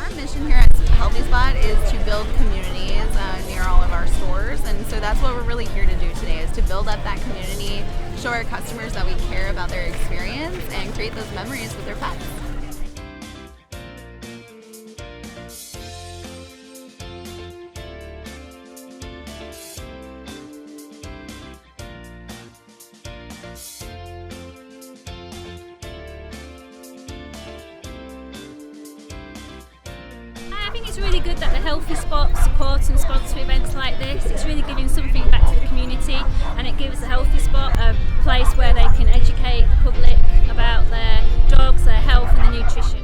Our mission here at Healthy Spot is to build communities near all of our stores, and so that's what we're really here to do today, is to build up that community, show our customers that we care about their experience, and create those memories with their pets. I think it's really good that the Healthy Spot supports and sponsors events like this. It's really giving something back to the community, and it gives the Healthy Spot a place where they can educate the public about their dogs, their health and the nutrition.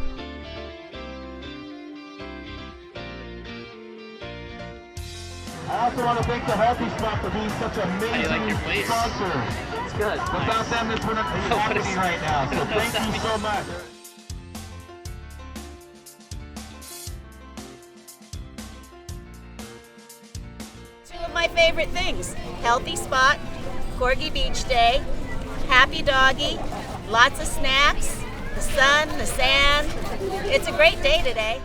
I also want to thank the Healthy Spot for being such an amazing sponsor. It's good. Without them, this wouldn't be happening right now. So thank you so much. Two of my favorite things: Healthy Spot, Corgi Beach Day, Happy Doggy, lots of snacks, the sun, the sand. It's a great day today.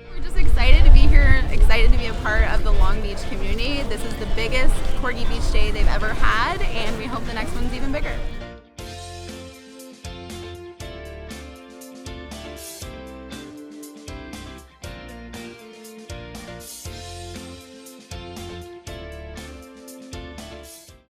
We're just excited to be here, excited to be a part of the Long Beach community. This is the biggest Corgi Beach Day they've ever had, and we hope the next one's even bigger.